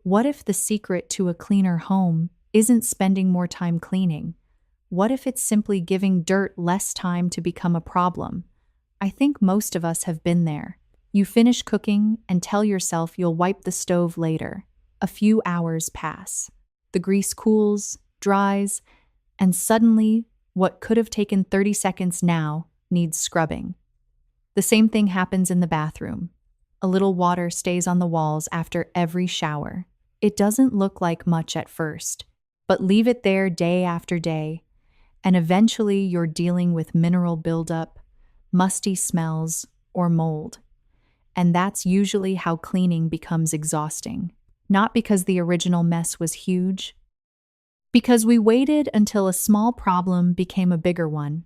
What if the secret to a cleaner home isn't spending more time cleaning? What if it's simply giving dirt less time to become a problem? I think most of us have been there. You finish cooking and tell yourself you'll wipe the stove later. A few hours pass. The grease cools, dries, and suddenly, what could have taken 30 seconds now needs scrubbing. The same thing happens in the bathroom. A little water stays on the walls after every shower. It doesn't look like much at first, but leave it there day after day, and eventually you're dealing with mineral buildup, musty smells, or mold. And that's usually how cleaning becomes exhausting. Not because the original mess was huge, because we waited until a small problem became a bigger one.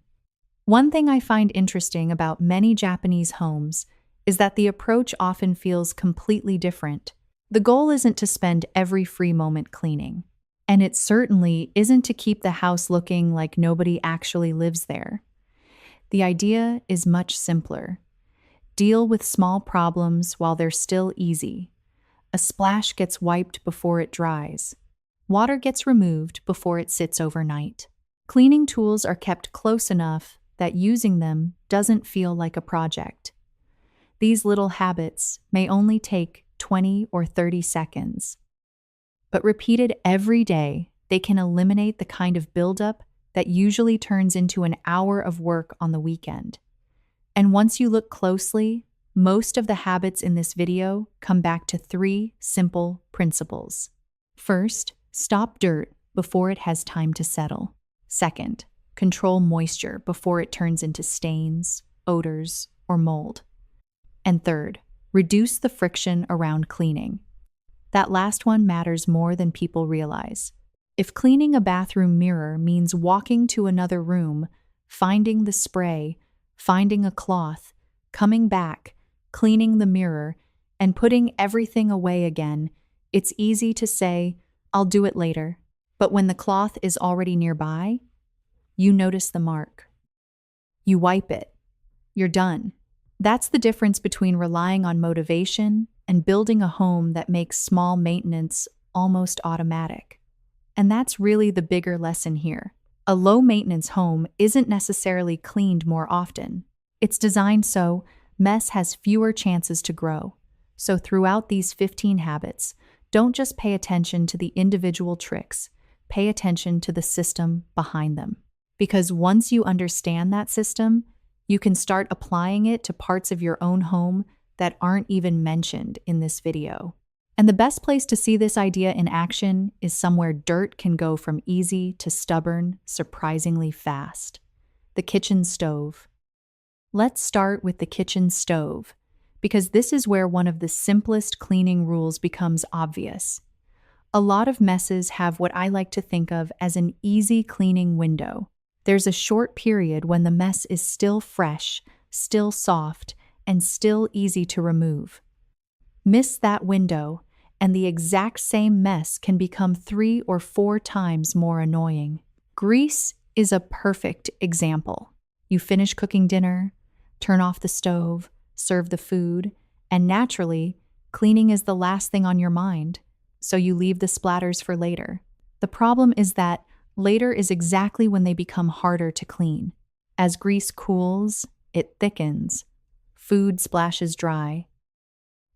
One thing I find interesting about many Japanese homes is that the approach often feels completely different. The goal isn't to spend every free moment cleaning, and it certainly isn't to keep the house looking like nobody actually lives there. The idea is much simpler. Deal with small problems while they're still easy. A splash gets wiped before it dries. Water gets removed before it sits overnight. Cleaning tools are kept close enough that using them doesn't feel like a project. These little habits may only take 20 or 30 seconds, but repeated every day, they can eliminate the kind of buildup that usually turns into an hour of work on the weekend. And once you look closely, most of the habits in this video come back to 3 simple principles. First, stop dirt before it has time to settle. Second, control moisture before it turns into stains, odors, or mold. And third, reduce the friction around cleaning. That last one matters more than people realize. If cleaning a bathroom mirror means walking to another room, finding the spray, finding a cloth, coming back, cleaning the mirror, and putting everything away again, it's easy to say, "I'll do it later." But when the cloth is already nearby, you notice the mark. You wipe it. You're done. That's the difference between relying on motivation and building a home that makes small maintenance almost automatic. And that's really the bigger lesson here. A low-maintenance home isn't necessarily cleaned more often. It's designed so mess has fewer chances to grow. So throughout these 15 habits, don't just pay attention to the individual tricks, pay attention to the system behind them. Because once you understand that system, you can start applying it to parts of your own home that aren't even mentioned in this video. And the best place to see this idea in action is somewhere dirt can go from easy to stubborn surprisingly fast: the kitchen stove. Let's start with the kitchen stove, because this is where one of the simplest cleaning rules becomes obvious. A lot of messes have what I like to think of as an easy cleaning window. There's a short period when the mess is still fresh, still soft, and still easy to remove. Miss that window, and the exact same mess can become 3 or 4 times more annoying. Grease is a perfect example. You finish cooking dinner, turn off the stove, serve the food, and naturally, cleaning is the last thing on your mind, so you leave the splatters for later. The problem is that later is exactly when they become harder to clean. As grease cools, it thickens. Food splashes dry.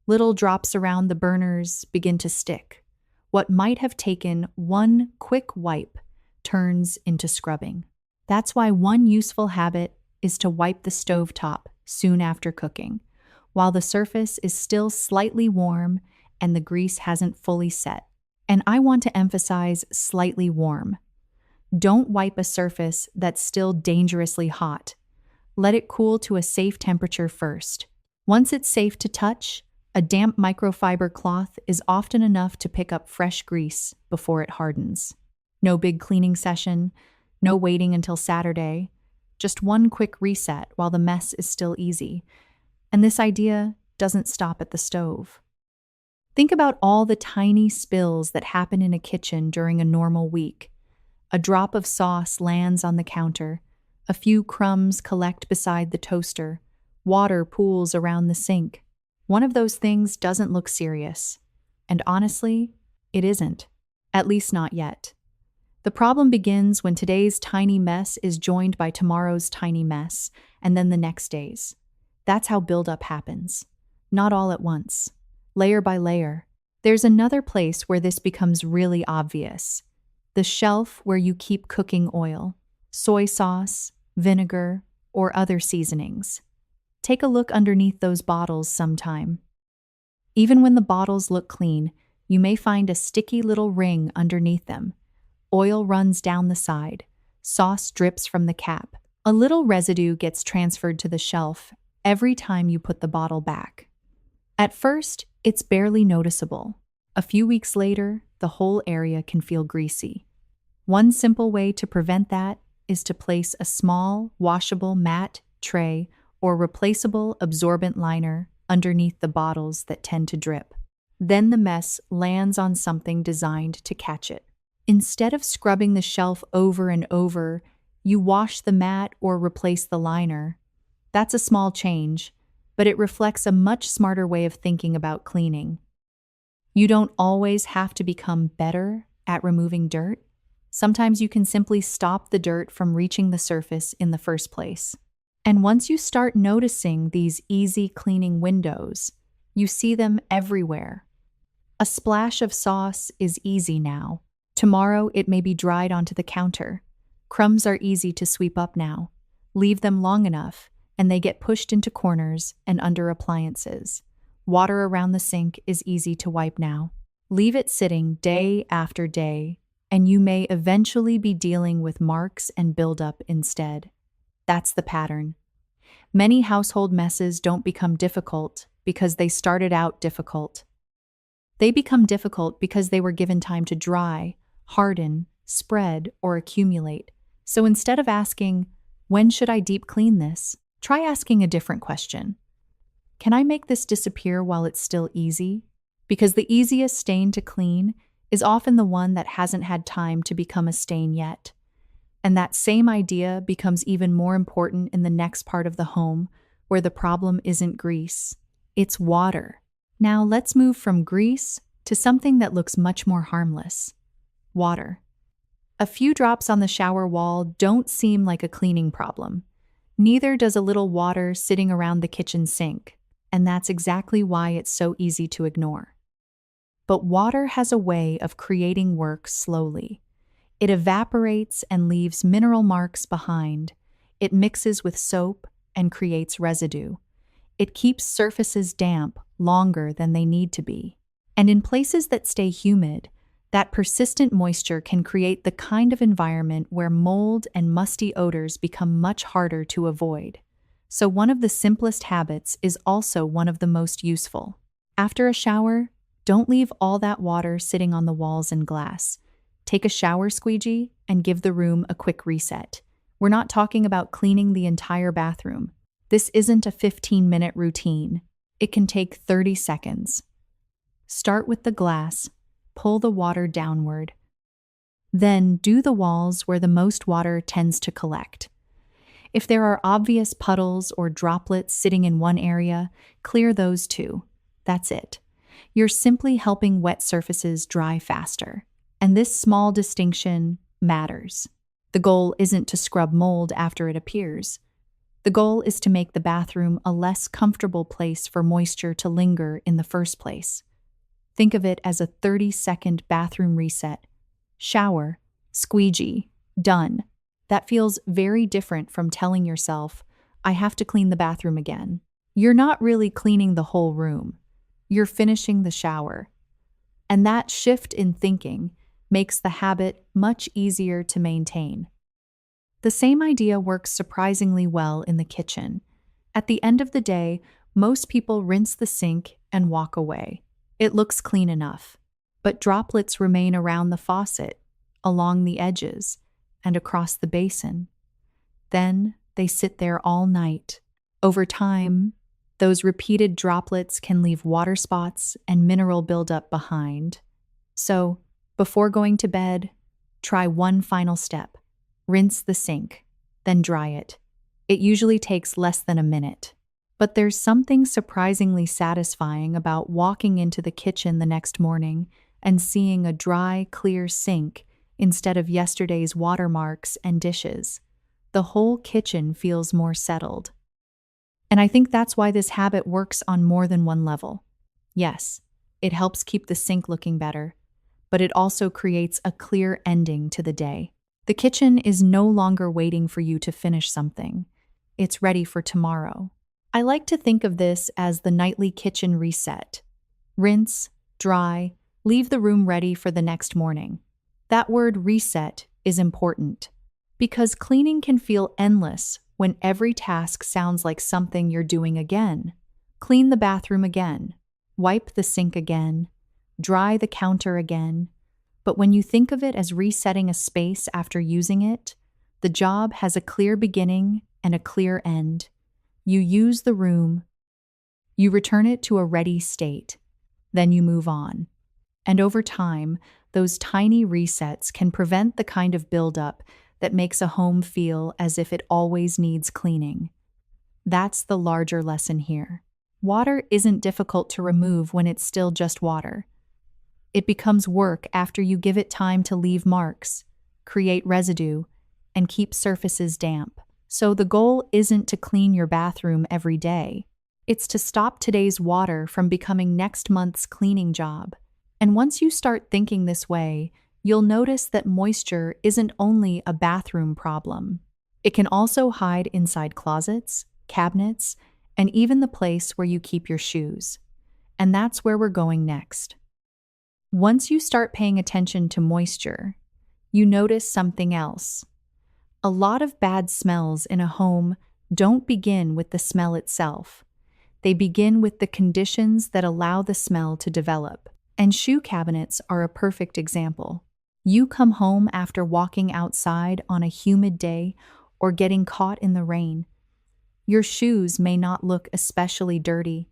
Little drops around the burners begin to stick. What might have taken one quick wipe turns into scrubbing. That's why one useful habit is to wipe the stovetop soon after cooking, while the surface is still slightly warm and the grease hasn't fully set. And I want to emphasize slightly warm. Don't wipe a surface that's still dangerously hot. Let it cool to a safe temperature first. Once it's safe to touch, a damp microfiber cloth is often enough to pick up fresh grease before it hardens. No big cleaning session, no waiting until Saturday, just one quick reset while the mess is still easy. And this idea doesn't stop at the stove. Think about all the tiny spills that happen in a kitchen during a normal week. A drop of sauce lands on the counter, a few crumbs collect beside the toaster, water pools around the sink. One of those things doesn't look serious, and honestly, it isn't. At least not yet. The problem begins when today's tiny mess is joined by tomorrow's tiny mess, and then the next day's. That's how buildup happens. Not all at once. Layer by layer. There's another place where this becomes really obvious. The shelf where you keep cooking oil, soy sauce, vinegar, or other seasonings. Take a look underneath those bottles sometime. Even when the bottles look clean, you may find a sticky little ring underneath them. Oil runs down the side. Sauce drips from the cap. A little residue gets transferred to the shelf every time you put the bottle back. At first, it's barely noticeable. A few weeks later, the whole area can feel greasy. One simple way to prevent that is to place a small, washable mat, tray, or replaceable absorbent liner underneath the bottles that tend to drip. Then the mess lands on something designed to catch it. Instead of scrubbing the shelf over and over, you wash the mat or replace the liner. That's a small change, but it reflects a much smarter way of thinking about cleaning. You don't always have to become better at removing dirt. Sometimes you can simply stop the dirt from reaching the surface in the first place. And once you start noticing these easy cleaning windows, you see them everywhere. A splash of sauce is easy now. Tomorrow it may be dried onto the counter. Crumbs are easy to sweep up now. Leave them long enough, and they get pushed into corners and under appliances. Water around the sink is easy to wipe now. Leave it sitting day after day, and you may eventually be dealing with marks and buildup instead. That's the pattern. Many household messes don't become difficult because they started out difficult. They become difficult because they were given time to dry, harden, spread, or accumulate. So instead of asking, "When should I deep clean this?" try asking a different question. Can I make this disappear while it's still easy? Because the easiest stain to clean is often the one that hasn't had time to become a stain yet. And that same idea becomes even more important in the next part of the home, where the problem isn't grease, it's water. Now let's move from grease to something that looks much more harmless: water. A few drops on the shower wall don't seem like a cleaning problem. Neither does a little water sitting around the kitchen sink, and that's exactly why it's so easy to ignore. But water has a way of creating work slowly. It evaporates and leaves mineral marks behind. It mixes with soap and creates residue. It keeps surfaces damp longer than they need to be. And in places that stay humid, that persistent moisture can create the kind of environment where mold and musty odors become much harder to avoid. So one of the simplest habits is also one of the most useful. After a shower, don't leave all that water sitting on the walls and glass. Take a shower squeegee and give the room a quick reset. We're not talking about cleaning the entire bathroom. This isn't a 15-minute routine. It can take 30 seconds. Start with the glass. Pull the water downward. Then do the walls where the most water tends to collect. If there are obvious puddles or droplets sitting in one area, clear those too. That's it. You're simply helping wet surfaces dry faster. And this small distinction matters. The goal isn't to scrub mold after it appears. The goal is to make the bathroom a less comfortable place for moisture to linger in the first place. Think of it as a 30-second bathroom reset. Shower, squeegee, done. That feels very different from telling yourself, "I have to clean the bathroom again." You're not really cleaning the whole room. You're finishing the shower. And that shift in thinking makes the habit much easier to maintain. The same idea works surprisingly well in the kitchen. At the end of the day, most people rinse the sink and walk away. It looks clean enough, but droplets remain around the faucet, along the edges, and across the basin. Then they sit there all night. Over time, those repeated droplets can leave water spots and mineral buildup behind. So, before going to bed, try one final step. Rinse the sink, then dry it. It usually takes less than a minute. But there's something surprisingly satisfying about walking into the kitchen the next morning and seeing a dry, clear sink instead of yesterday's watermarks and dishes. The whole kitchen feels more settled. And I think that's why this habit works on more than one level. Yes, it helps keep the sink looking better, but it also creates a clear ending to the day. The kitchen is no longer waiting for you to finish something. It's ready for tomorrow. I like to think of this as the nightly kitchen reset. Rinse, dry, leave the room ready for the next morning. That word reset is important because cleaning can feel endless when every task sounds like something you're doing again. Clean the bathroom again, wipe the sink again, dry the counter again. But when you think of it as resetting a space after using it, the job has a clear beginning and a clear end. You use the room, you return it to a ready state, then you move on. And over time, those tiny resets can prevent the kind of buildup that makes a home feel as if it always needs cleaning. That's the larger lesson here. Water isn't difficult to remove when it's still just water. It becomes work after you give it time to leave marks, create residue, and keep surfaces damp. So the goal isn't to clean your bathroom every day. It's to stop today's water from becoming next month's cleaning job. And once you start thinking this way, you'll notice that moisture isn't only a bathroom problem. It can also hide inside closets, cabinets, and even the place where you keep your shoes. And that's where we're going next. Once you start paying attention to moisture, you notice something else. A lot of bad smells in a home don't begin with the smell itself. They begin with the conditions that allow the smell to develop. And shoe cabinets are a perfect example. You come home after walking outside on a humid day or getting caught in the rain. Your shoes may not look especially dirty,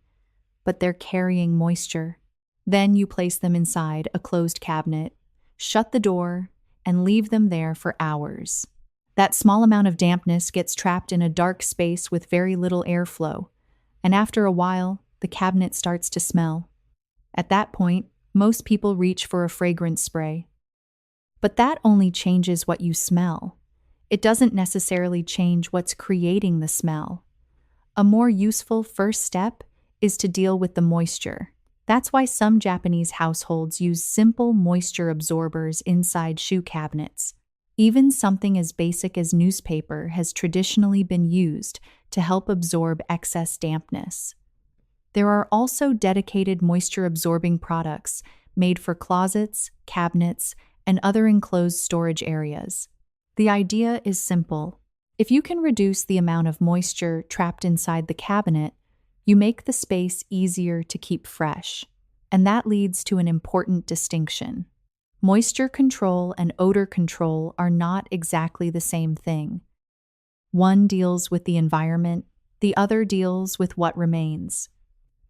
but they're carrying moisture. Then you place them inside a closed cabinet, shut the door, and leave them there for hours. That small amount of dampness gets trapped in a dark space with very little airflow, and after a while, the cabinet starts to smell. At that point, most people reach for a fragrance spray. But that only changes what you smell. It doesn't necessarily change what's creating the smell. A more useful first step is to deal with the moisture. That's why some Japanese households use simple moisture absorbers inside shoe cabinets. Even something as basic as newspaper has traditionally been used to help absorb excess dampness. There are also dedicated moisture-absorbing products made for closets, cabinets, and other enclosed storage areas. The idea is simple. If you can reduce the amount of moisture trapped inside the cabinet, you make the space easier to keep fresh. And that leads to an important distinction. Moisture control and odor control are not exactly the same thing. One deals with the environment, the other deals with what remains.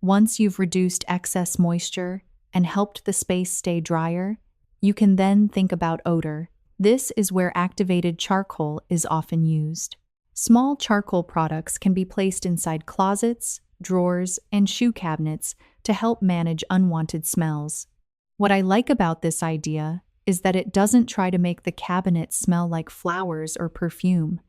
Once you've reduced excess moisture and helped the space stay drier, you can then think about odor. This is where activated charcoal is often used. Small charcoal products can be placed inside closets, drawers, and shoe cabinets to help manage unwanted smells. What I like about this idea is that it doesn't try to make the cabinet smell like flowers or perfume.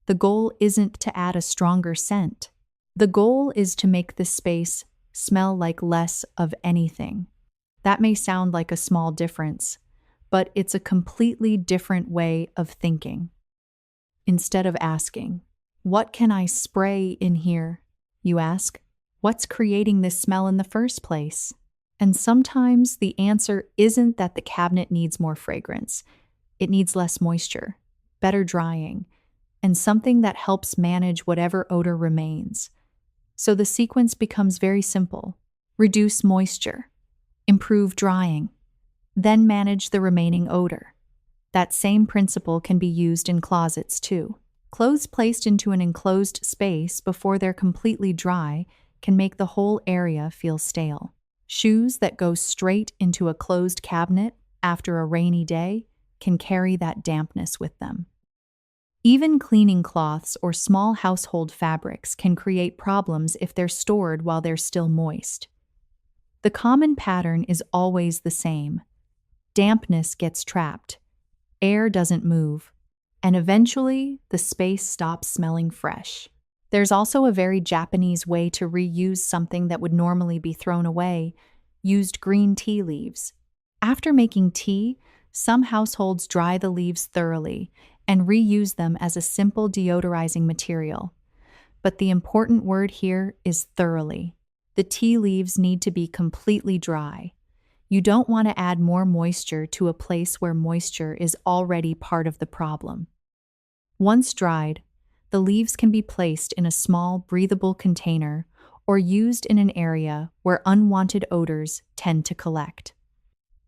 The goal isn't to add a stronger scent. The goal is to make the space smell like less of anything. That may sound like a small difference, but it's a completely different way of thinking. Instead of asking, "What can I spray in here?" you ask, "What's creating this smell in the first place?" And sometimes the answer isn't that the cabinet needs more fragrance. It needs less moisture, better drying, and something that helps manage whatever odor remains. So the sequence becomes very simple. Reduce moisture, improve drying, then manage the remaining odor. That same principle can be used in closets too. Clothes placed into an enclosed space before they're completely dry can make the whole area feel stale. Shoes that go straight into a closed cabinet after a rainy day can carry that dampness with them. Even cleaning cloths or small household fabrics can create problems if they're stored while they're still moist. The common pattern is always the same. Dampness gets trapped, air doesn't move, and eventually the space stops smelling fresh. There's also a very Japanese way to reuse something that would normally be thrown away: used green tea leaves. After making tea, some households dry the leaves thoroughly and reuse them as a simple deodorizing material. But the important word here is thoroughly. The tea leaves need to be completely dry. You don't want to add more moisture to a place where moisture is already part of the problem. Once dried, the leaves can be placed in a small, breathable container or used in an area where unwanted odors tend to collect.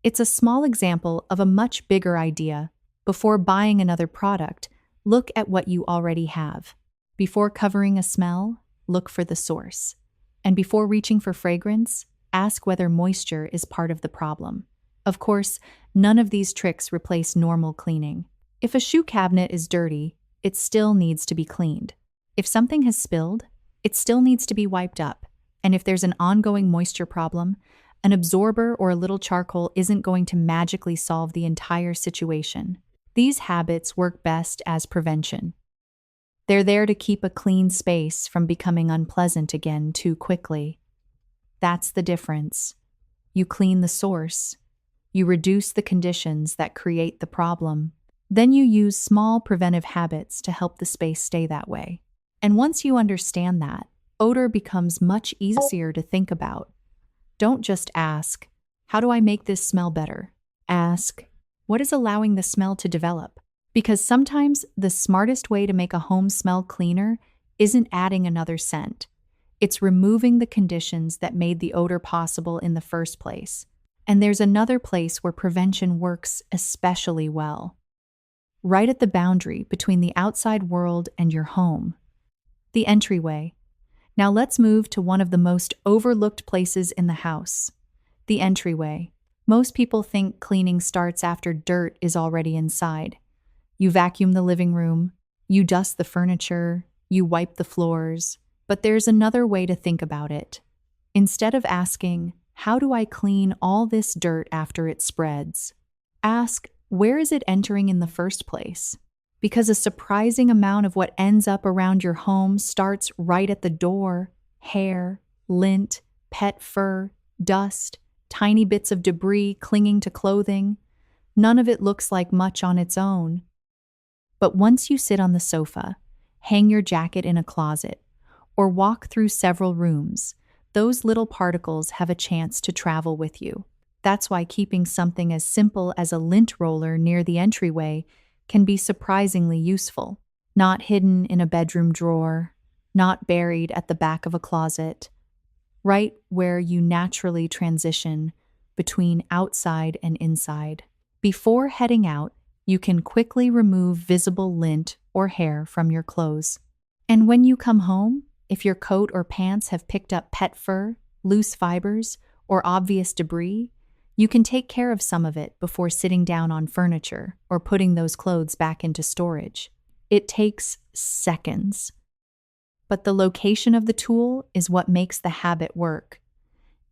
It's a small example of a much bigger idea. Before buying another product, look at what you already have. Before covering a smell, look for the source. And before reaching for fragrance, ask whether moisture is part of the problem. Of course, none of these tricks replace normal cleaning. If a shoe cabinet is dirty, it still needs to be cleaned. If something has spilled, it still needs to be wiped up. And if there's an ongoing moisture problem, an absorber or a little charcoal isn't going to magically solve the entire situation. These habits work best as prevention. They're there to keep a clean space from becoming unpleasant again too quickly. That's the difference. You clean the source. You reduce the conditions that create the problem. Then you use small preventive habits to help the space stay that way. And once you understand that, odor becomes much easier to think about. Don't just ask, how do I make this smell better? Ask, what is allowing the smell to develop? Because sometimes the smartest way to make a home smell cleaner isn't adding another scent. It's removing the conditions that made the odor possible in the first place. And there's another place where prevention works especially well. Right at the boundary between the outside world and your home. The entryway. Now let's move to one of the most overlooked places in the house. The entryway. Most people think cleaning starts after dirt is already inside. You vacuum the living room, you dust the furniture, you wipe the floors. But there's another way to think about it. Instead of asking, how do I clean all this dirt after it spreads? Ask, where is it entering in the first place? Because a surprising amount of what ends up around your home starts right at the door: hair, lint, pet fur, dust, tiny bits of debris clinging to clothing. None of it looks like much on its own. But once you sit on the sofa, hang your jacket in a closet, or walk through several rooms, those little particles have a chance to travel with you. That's why keeping something as simple as a lint roller near the entryway can be surprisingly useful. Not hidden in a bedroom drawer, not buried at the back of a closet, right where you naturally transition between outside and inside. Before heading out, you can quickly remove visible lint or hair from your clothes. And when you come home, if your coat or pants have picked up pet fur, loose fibers, or obvious debris, you can take care of some of it before sitting down on furniture or putting those clothes back into storage. It takes seconds. But the location of the tool is what makes the habit work.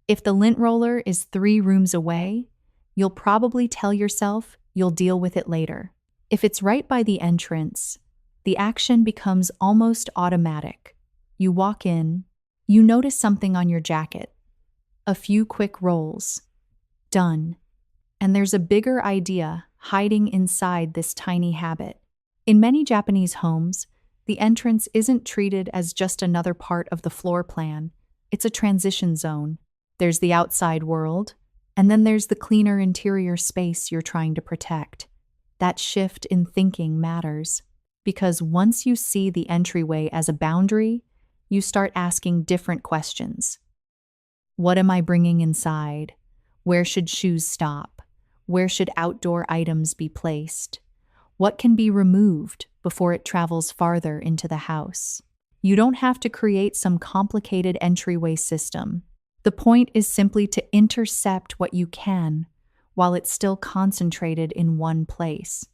If the lint roller is 3 rooms away, you'll probably tell yourself you'll deal with it later. If it's right by the entrance, the action becomes almost automatic. You walk in, you notice something on your jacket. A few quick rolls. Done. And there's a bigger idea hiding inside this tiny habit. In many Japanese homes, the entrance isn't treated as just another part of the floor plan. It's a transition zone. There's the outside world, and then there's the cleaner interior space you're trying to protect. That shift in thinking matters, because once you see the entryway as a boundary, you start asking different questions. What am I bringing inside? Where should shoes stop? Where should outdoor items be placed? What can be removed before it travels farther into the house? You don't have to create some complicated entryway system. The point is simply to intercept what you can while it's still concentrated in one place,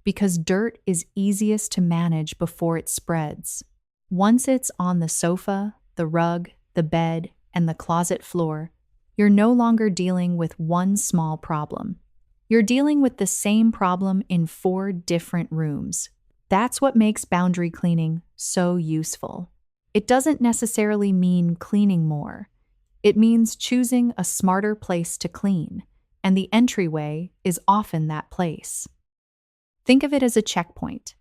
because dirt is easiest to manage before it spreads. Once it's on the sofa, the rug, the bed, and the closet floor, you're no longer dealing with one small problem. You're dealing with the same problem in 4 different rooms. That's what makes boundary cleaning so useful. It doesn't necessarily mean cleaning more. It means choosing a smarter place to clean, and the entryway is often that place. Think of it as a checkpoint.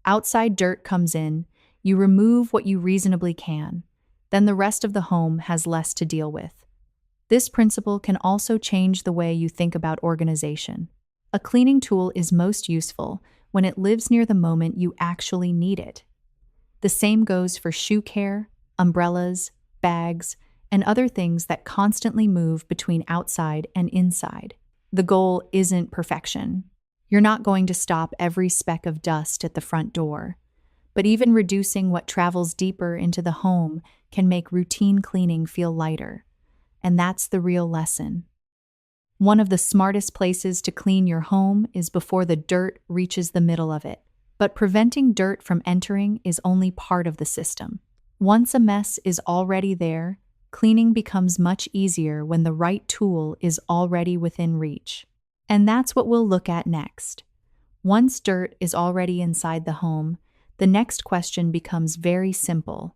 Outside dirt comes in, you remove what you reasonably can, then the rest of the home has less to deal with. This principle can also change the way you think about organization. A cleaning tool is most useful when it lives near the moment you actually need it. The same goes for shoe care, umbrellas, bags, and other things that constantly move between outside and inside. The goal isn't perfection. You're not going to stop every speck of dust at the front door, but even reducing what travels deeper into the home can make routine cleaning feel lighter. And that's the real lesson. One of the smartest places to clean your home is before the dirt reaches the middle of it. But preventing dirt from entering is only part of the system. Once a mess is already there, cleaning becomes much easier when the right tool is already within reach. And that's what we'll look at next. Once dirt is already inside the home, the next question becomes very simple.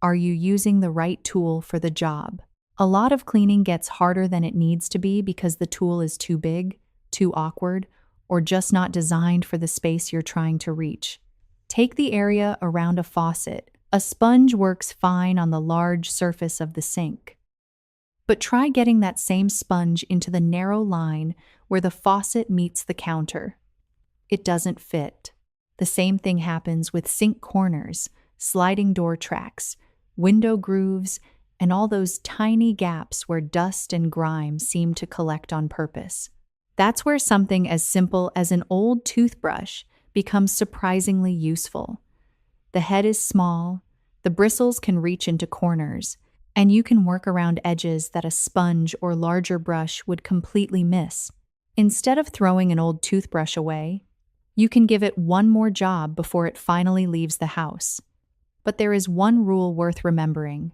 Are you using the right tool for the job? A lot of cleaning gets harder than it needs to be because the tool is too big, too awkward, or just not designed for the space you're trying to reach. Take the area around a faucet. A sponge works fine on the large surface of the sink. But try getting that same sponge into the narrow line where the faucet meets the counter. It doesn't fit. The same thing happens with sink corners, sliding door tracks, window grooves, and all those tiny gaps where dust and grime seem to collect on purpose. That's where something as simple as an old toothbrush becomes surprisingly useful. The head is small, the bristles can reach into corners, and you can work around edges that a sponge or larger brush would completely miss. Instead of throwing an old toothbrush away, you can give it one more job before it finally leaves the house. But there is one rule worth remembering.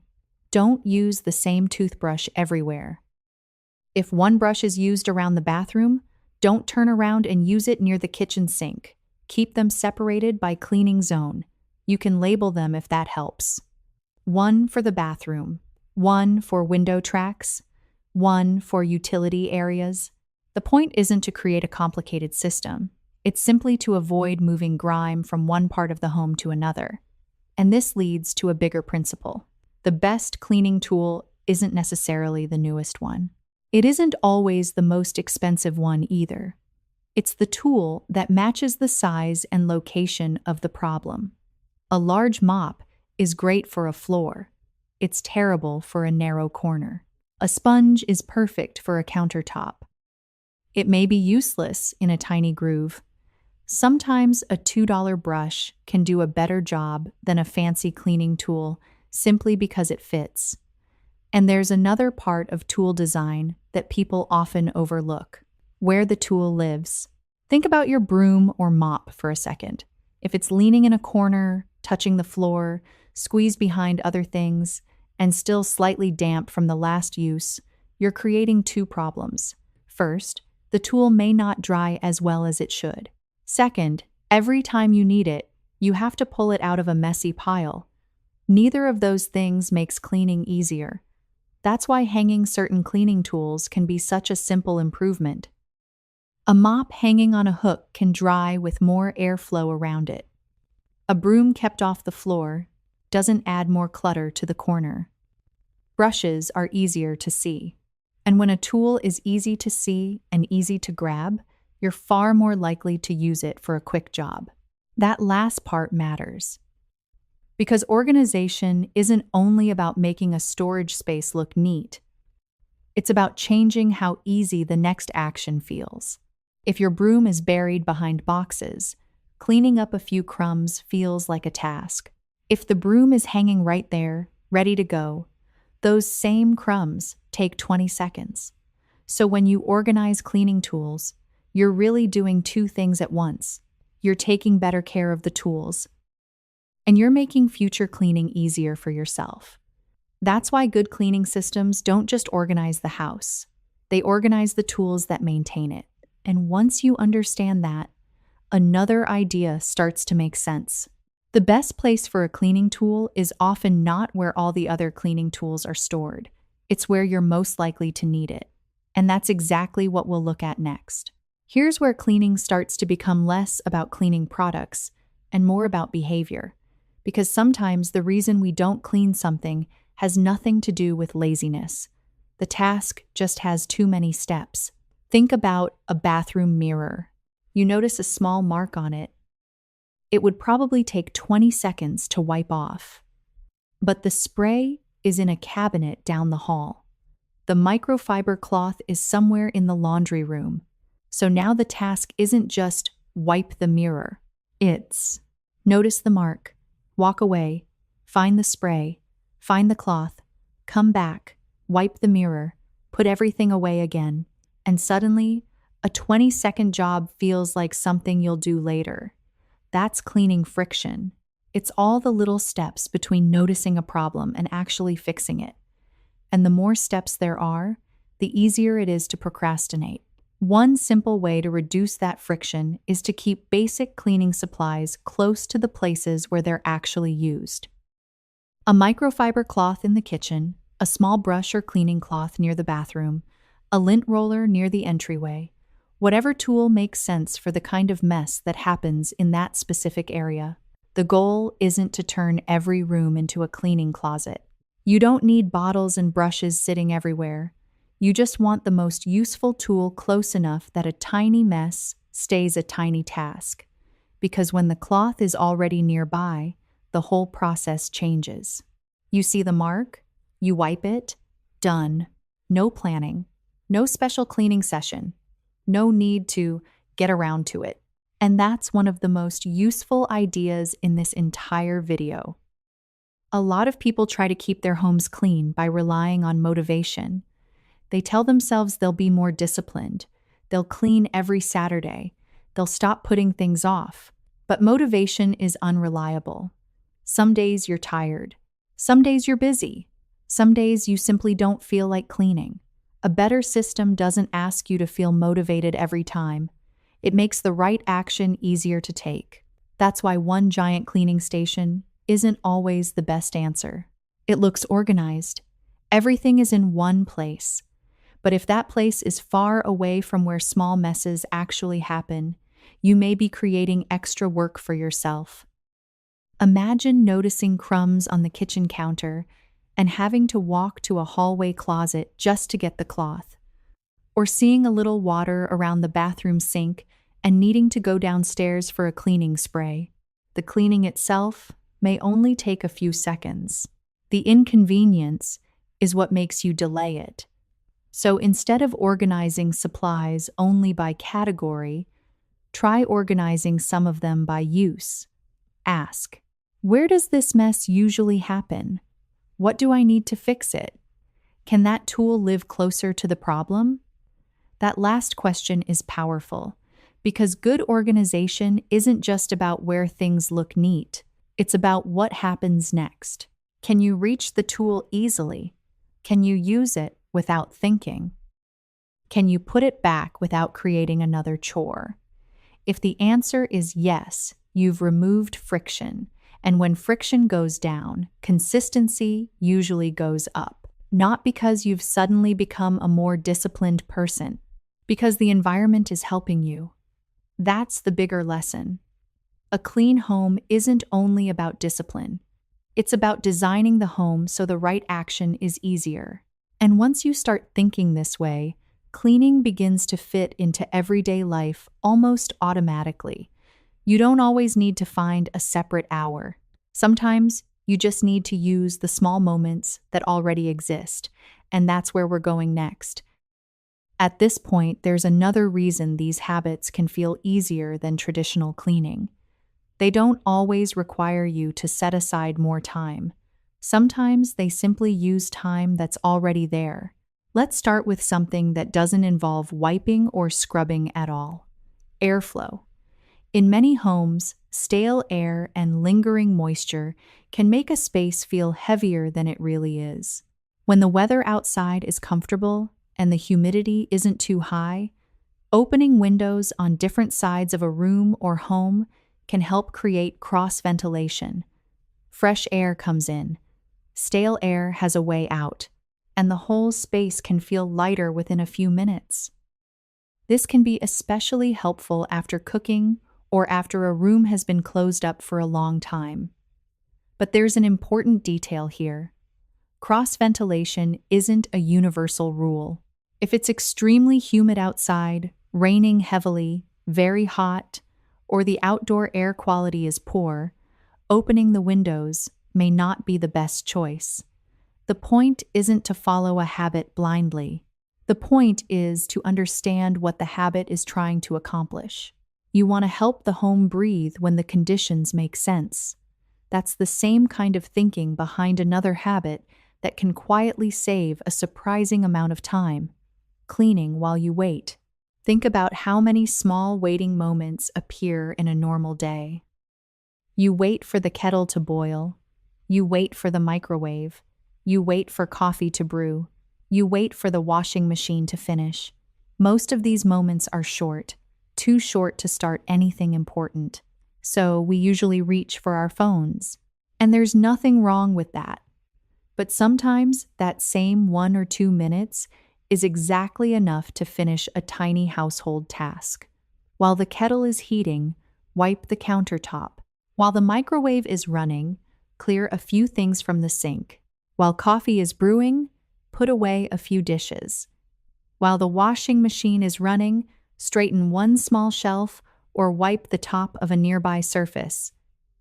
Don't use the same toothbrush everywhere. If one brush is used around the bathroom, don't turn around and use it near the kitchen sink. Keep them separated by cleaning zone. You can label them if that helps. One for the bathroom, one for window tracks, one for utility areas. The point isn't to create a complicated system. It's simply to avoid moving grime from one part of the home to another. And this leads to a bigger principle. The best cleaning tool isn't necessarily the newest one. It isn't always the most expensive one either. It's the tool that matches the size and location of the problem. A large mop is great for a floor. It's terrible for a narrow corner. A sponge is perfect for a countertop. It may be useless in a tiny groove. Sometimes a $2 brush can do a better job than a fancy cleaning tool simply because it fits. And there's another part of tool design that people often overlook: where the tool lives. Think about your broom or mop for a second. If it's leaning in a corner, touching the floor, squeezed behind other things, and still slightly damp from the last use, you're creating 2 problems. First, the tool may not dry as well as it should. Second, every time you need it, you have to pull it out of a messy pile. Neither of those things makes cleaning easier. That's why hanging certain cleaning tools can be such a simple improvement. A mop hanging on a hook can dry with more airflow around it. A broom kept off the floor doesn't add more clutter to the corner. Brushes are easier to see. And when a tool is easy to see and easy to grab, you're far more likely to use it for a quick job. That last part matters. Because organization isn't only about making a storage space look neat. It's about changing how easy the next action feels. If your broom is buried behind boxes, cleaning up a few crumbs feels like a task. If the broom is hanging right there, ready to go, those same crumbs take 20 seconds. So when you organize cleaning tools, you're really doing 2 things at once. You're taking better care of the tools, and you're making future cleaning easier for yourself. That's why good cleaning systems don't just organize the house. They organize the tools that maintain it. And once you understand that, another idea starts to make sense. The best place for a cleaning tool is often not where all the other cleaning tools are stored. It's where you're most likely to need it. And that's exactly what we'll look at next. Here's where cleaning starts to become less about cleaning products and more about behavior. Because sometimes the reason we don't clean something has nothing to do with laziness. The task just has too many steps. Think about a bathroom mirror. You notice a small mark on it. It would probably take 20 seconds to wipe off. But the spray is in a cabinet down the hall. The microfiber cloth is somewhere in the laundry room. So now the task isn't just wipe the mirror. It's notice the mark, walk away, find the spray, find the cloth, come back, wipe the mirror, put everything away again, and suddenly, a 20-second job feels like something you'll do later. That's cleaning friction. It's all the little steps between noticing a problem and actually fixing it. And the more steps there are, the easier it is to procrastinate. One simple way to reduce that friction is to keep basic cleaning supplies close to the places where they're actually used. A microfiber cloth in the kitchen, a small brush or cleaning cloth near the bathroom, a lint roller near the entryway. Whatever tool makes sense for the kind of mess that happens in that specific area. The goal isn't to turn every room into a cleaning closet. You don't need bottles and brushes sitting everywhere. You just want the most useful tool close enough that a tiny mess stays a tiny task. Because when the cloth is already nearby, the whole process changes. You see the mark, you wipe it, done. No planning, no special cleaning session, no need to get around to it. And that's one of the most useful ideas in this entire video. A lot of people try to keep their homes clean by relying on motivation. They tell themselves they'll be more disciplined, they'll clean every Saturday, they'll stop putting things off. But motivation is unreliable. Some days you're tired, some days you're busy, some days you simply don't feel like cleaning. A better system doesn't ask you to feel motivated every time. It makes the right action easier to take. That's why one giant cleaning station isn't always the best answer. It looks organized. Everything is in one place. But if that place is far away from where small messes actually happen, you may be creating extra work for yourself. Imagine noticing crumbs on the kitchen counter and having to walk to a hallway closet just to get the cloth. Or seeing a little water around the bathroom sink and needing to go downstairs for a cleaning spray. The cleaning itself may only take a few seconds. The inconvenience is what makes you delay it. So instead of organizing supplies only by category, try organizing some of them by use. Ask, where does this mess usually happen? What do I need to fix it? Can that tool live closer to the problem? That last question is powerful, because good organization isn't just about where things look neat. It's about what happens next. Can you reach the tool easily? Can you use it without thinking? Can you put it back without creating another chore? If the answer is yes, you've removed friction. And when friction goes down, consistency usually goes up. Not because you've suddenly become a more disciplined person, because the environment is helping you. That's the bigger lesson. A clean home isn't only about discipline. It's about designing the home so the right action is easier. And once you start thinking this way, cleaning begins to fit into everyday life almost automatically. You don't always need to find a separate hour. Sometimes you just need to use the small moments that already exist, and that's where we're going next. At this point, there's another reason these habits can feel easier than traditional cleaning. They don't always require you to set aside more time. Sometimes they simply use time that's already there. Let's start with something that doesn't involve wiping or scrubbing at all. Airflow. In many homes, stale air and lingering moisture can make a space feel heavier than it really is. When the weather outside is comfortable and the humidity isn't too high, Opening windows on different sides of a room or home can help create cross ventilation. Fresh air comes in, stale air has a way out, and the whole space can feel lighter within a few minutes. This can be especially helpful after cooking or after a room has been closed up for a long time. But there's an important detail here. Cross ventilation isn't a universal rule. If it's extremely humid outside, raining heavily, very hot, or the outdoor air quality is poor, opening the windows may not be the best choice. The point isn't to follow a habit blindly. The point is to understand what the habit is trying to accomplish. You want to help the home breathe when the conditions make sense. That's the same kind of thinking behind another habit that can quietly save a surprising amount of time: cleaning while you wait. Think about how many small waiting moments appear in a normal day. You wait for the kettle to boil. You wait for the microwave. You wait for coffee to brew. You wait for the washing machine to finish. Most of these moments are short, too short to start anything important. So we usually reach for our phones. And there's nothing wrong with that. But sometimes that same 1 or 2 minutes is exactly enough to finish a tiny household task. While the kettle is heating, wipe the countertop. While the microwave is running, clear a few things from the sink. While coffee is brewing, put away a few dishes. While the washing machine is running, straighten one small shelf or wipe the top of a nearby surface.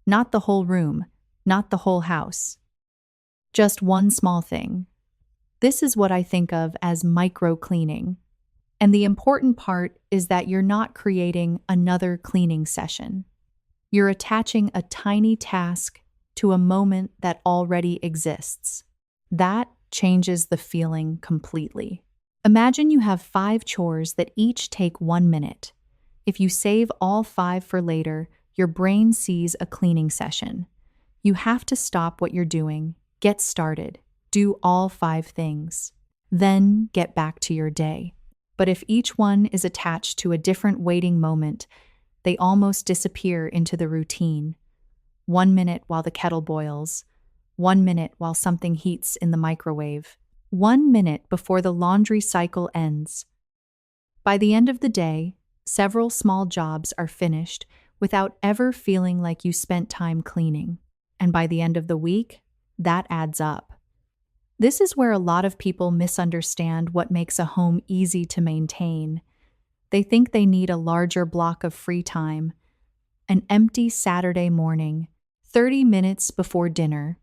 Not the whole room, not the whole house. Just one small thing. This is what I think of as micro-cleaning. And the important part is that you're not creating another cleaning session. You're attaching a tiny task to a moment that already exists. That changes the feeling completely. Imagine you have 5 chores that each take 1 minute. If you save all 5 for later, your brain sees a cleaning session. You have to stop what you're doing, get started, do all 5 things, then get back to your day. But if each one is attached to a different waiting moment, they almost disappear into the routine. 1 minute while the kettle boils, 1 minute while something heats in the microwave, 1 minute before the laundry cycle ends. By the end of the day, several small jobs are finished without ever feeling like you spent time cleaning. And by the end of the week, that adds up. This is where a lot of people misunderstand what makes a home easy to maintain. They think they need a larger block of free time, an empty Saturday morning, 30 minutes before dinner,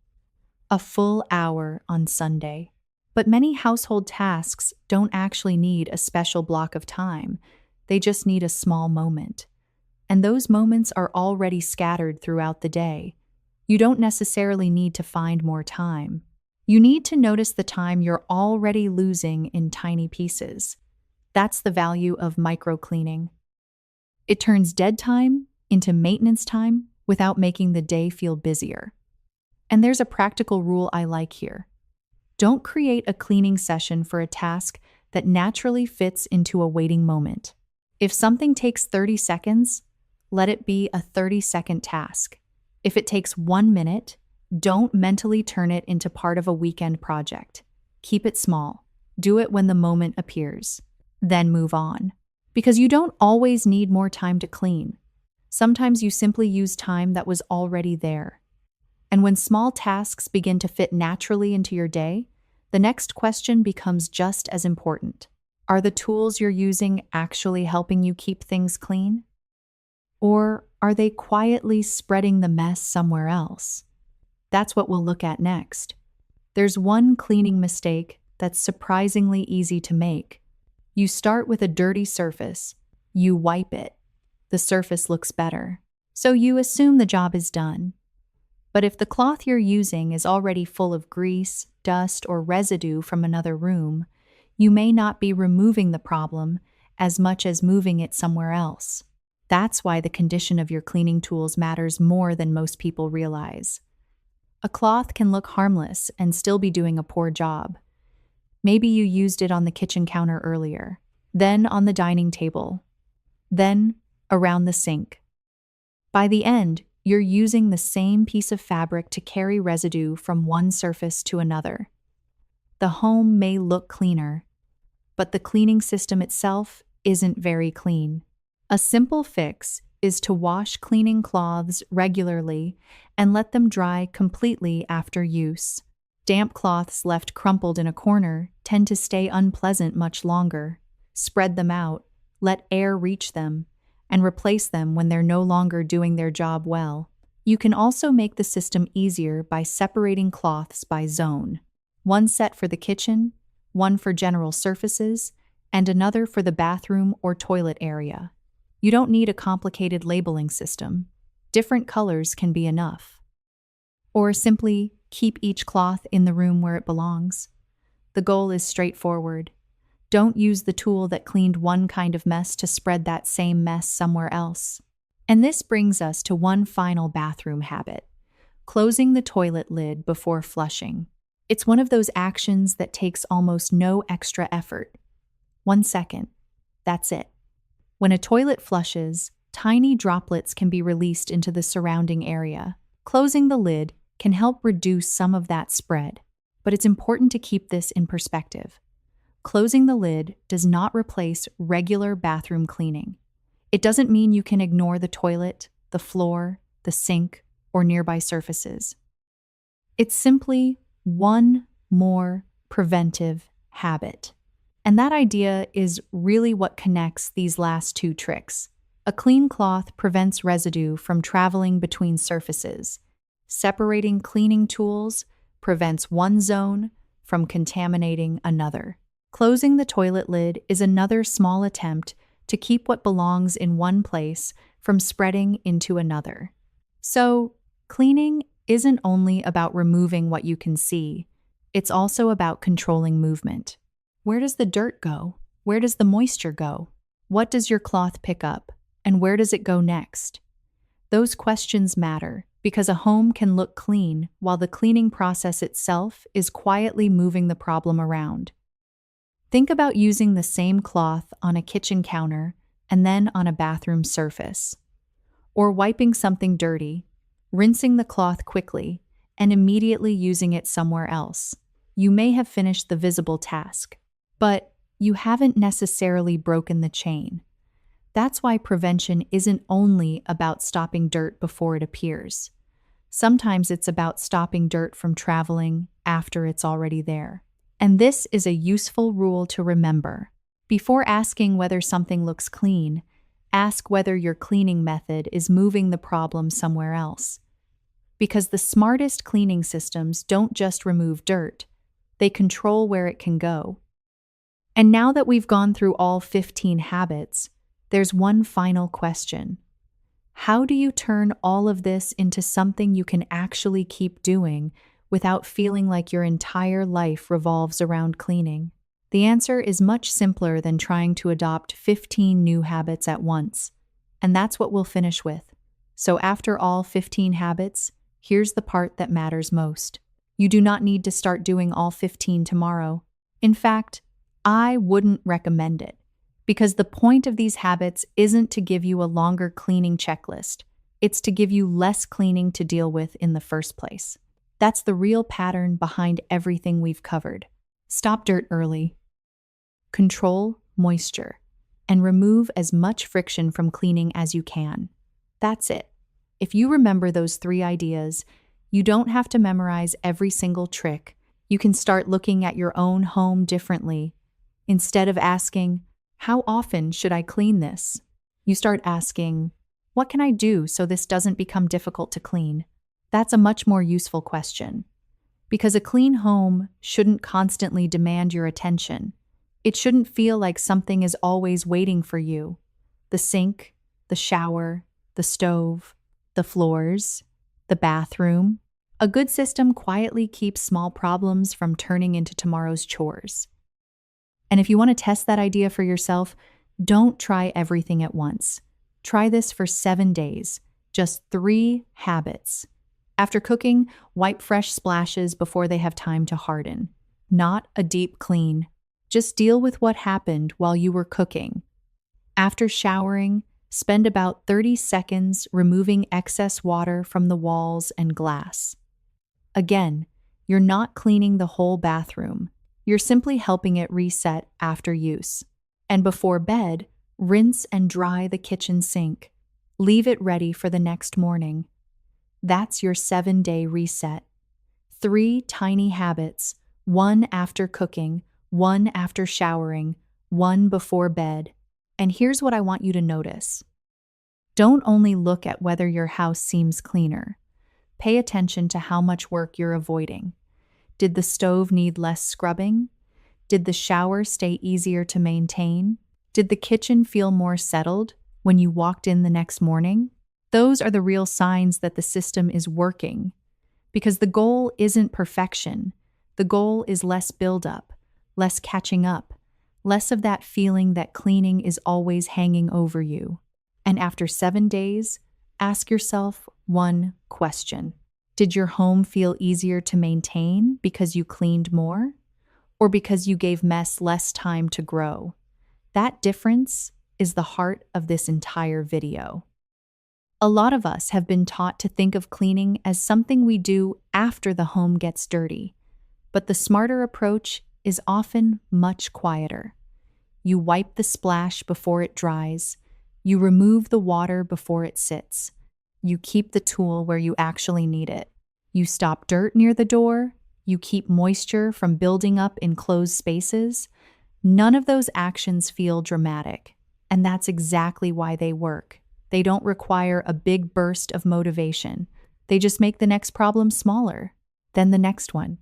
a full hour on Sunday. But many household tasks don't actually need a special block of time. They just need a small moment. And those moments are already scattered throughout the day. You don't necessarily need to find more time. You need to notice the time you're already losing in tiny pieces. That's the value of micro-cleaning. It turns dead time into maintenance time without making the day feel busier. And there's a practical rule I like here. Don't create a cleaning session for a task that naturally fits into a waiting moment. If something takes 30 seconds, let it be a 30-second task. If it takes 1 minute, don't mentally turn it into part of a weekend project. Keep it small. Do it when the moment appears. Then move on. Because you don't always need more time to clean. Sometimes you simply use time that was already there. And when small tasks begin to fit naturally into your day, the next question becomes just as important. Are the tools you're using actually helping you keep things clean? Or are they quietly spreading the mess somewhere else? That's what we'll look at next. There's one cleaning mistake that's surprisingly easy to make. You start with a dirty surface. You wipe it. The surface looks better. So you assume the job is done. But if the cloth you're using is already full of grease, dust, or residue from another room, you may not be removing the problem as much as moving it somewhere else. That's why the condition of your cleaning tools matters more than most people realize. A cloth can look harmless and still be doing a poor job. Maybe you used it on the kitchen counter earlier. then on the dining table, then around the sink. By the end, you're using the same piece of fabric to carry residue from one surface to another. The home may look cleaner, but the cleaning system itself isn't very clean. A simple fix is to wash cleaning cloths regularly and let them dry completely after use. Damp cloths left crumpled in a corner tend to stay unpleasant much longer. Spread them out, let air reach them, and replace them when they're no longer doing their job well. You can also make the system easier by separating cloths by zone. One set for the kitchen, one for general surfaces, and another for the bathroom or toilet area. You don't need a complicated labeling system. Different colors can be enough. Or simply keep each cloth in the room where it belongs. The goal is straightforward. Don't use the tool that cleaned one kind of mess to spread that same mess somewhere else. And this brings us to one final bathroom habit: closing the toilet lid before flushing. It's one of those actions that takes almost no extra effort. 1 second. That's it. When a toilet flushes, tiny droplets can be released into the surrounding area. Closing the lid can help reduce some of that spread, but it's important to keep this in perspective. Closing the lid does not replace regular bathroom cleaning. It doesn't mean you can ignore the toilet, the floor, the sink, or nearby surfaces. It's simply one more preventive habit. And that idea is really what connects these last two tricks. A clean cloth prevents residue from traveling between surfaces. Separating cleaning tools prevents one zone from contaminating another. Closing the toilet lid is another small attempt to keep what belongs in one place from spreading into another. So, cleaning isn't only about removing what you can see, it's also about controlling movement. Where does the dirt go? Where does the moisture go? What does your cloth pick up? And where does it go next? Those questions matter because a home can look clean while the cleaning process itself is quietly moving the problem around. Think about using the same cloth on a kitchen counter and then on a bathroom surface. Or wiping something dirty, rinsing the cloth quickly, and immediately using it somewhere else. You may have finished the visible task, but you haven't necessarily broken the chain. That's why prevention isn't only about stopping dirt before it appears. Sometimes it's about stopping dirt from traveling after it's already there. And this is a useful rule to remember. Before asking whether something looks clean, ask whether your cleaning method is moving the problem somewhere else. Because the smartest cleaning systems don't just remove dirt, they control where it can go. And now that we've gone through all 15 habits, there's one final question. How do you turn all of this into something you can actually keep doing without feeling like your entire life revolves around cleaning? The answer is much simpler than trying to adopt 15 new habits at once. And that's what we'll finish with. So after all 15 habits, here's the part that matters most. You do not need to start doing all 15 tomorrow. In fact, I wouldn't recommend it, because the point of these habits isn't to give you a longer cleaning checklist. It's to give you less cleaning to deal with in the first place. That's the real pattern behind everything we've covered. Stop dirt early. Control moisture. And remove as much friction from cleaning as you can. That's it. If you remember those 3 ideas, you don't have to memorize every single trick. You can start looking at your own home differently. Instead of asking, "How often should I clean this?" you start asking, "What can I do so this doesn't become difficult to clean?" That's a much more useful question. Because a clean home shouldn't constantly demand your attention. It shouldn't feel like something is always waiting for you. The sink, the shower, the stove, the floors, the bathroom. A good system quietly keeps small problems from turning into tomorrow's chores. And if you want to test that idea for yourself, don't try everything at once. Try this for 7 days, just 3 habits. After cooking, wipe fresh splashes before they have time to harden. Not a deep clean, Just deal with what happened while you were cooking. After showering, spend about 30 seconds removing excess water from the walls and glass. Again, you're not cleaning the whole bathroom. You're simply helping it reset after use. And before bed, rinse and dry the kitchen sink. Leave it ready for the next morning. That's your 7-day reset. 3 tiny habits, 1 after cooking, 1 after showering, 1 before bed. And here's what I want you to notice. Don't only look at whether your house seems cleaner. Pay attention to how much work you're avoiding. Did the stove need less scrubbing? Did the shower stay easier to maintain? Did the kitchen feel more settled when you walked in the next morning? Those are the real signs that the system is working. Because the goal isn't perfection. The goal is less buildup, less catching up, less of that feeling that cleaning is always hanging over you. And after 7 days, ask yourself one question. Did your home feel easier to maintain because you cleaned more? Or because you gave mess less time to grow? That difference is the heart of this entire video. A lot of us have been taught to think of cleaning as something we do after the home gets dirty, but the smarter approach is often much quieter. You wipe the splash before it dries. You remove the water before it sits. You keep the tool where you actually need it. You stop dirt near the door. You keep moisture from building up in closed spaces. None of those actions feel dramatic, and that's exactly why they work. They don't require a big burst of motivation. They just make the next problem smaller, then the next one,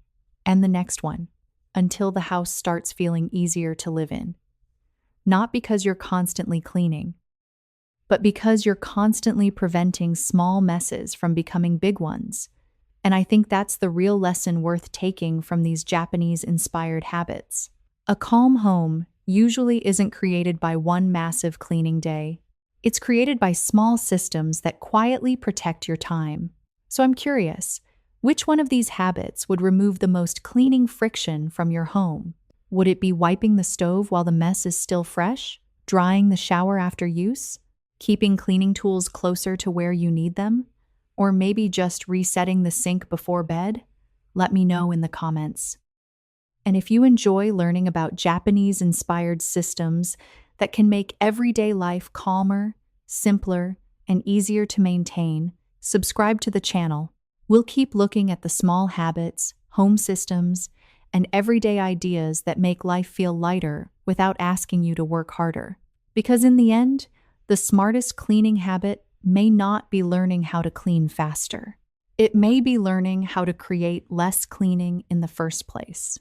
and the next one, until the house starts feeling easier to live in. Not because you're constantly cleaning, but because you're constantly preventing small messes from becoming big ones. And I think that's the real lesson worth taking from these Japanese-inspired habits. A calm home usually isn't created by one massive cleaning day. It's created by small systems that quietly protect your time. So I'm curious, which one of these habits would remove the most cleaning friction from your home? Would it be wiping the stove while the mess is still fresh? Drying the shower after use? Keeping cleaning tools closer to where you need them? Or maybe just resetting the sink before bed? Let me know in the comments. And if you enjoy learning about Japanese-inspired systems that can make everyday life calmer, simpler, and easier to maintain, subscribe to the channel. We'll keep looking at the small habits, home systems, and everyday ideas that make life feel lighter without asking you to work harder. Because in the end, the smartest cleaning habit may not be learning how to clean faster. It may be learning how to create less cleaning in the first place.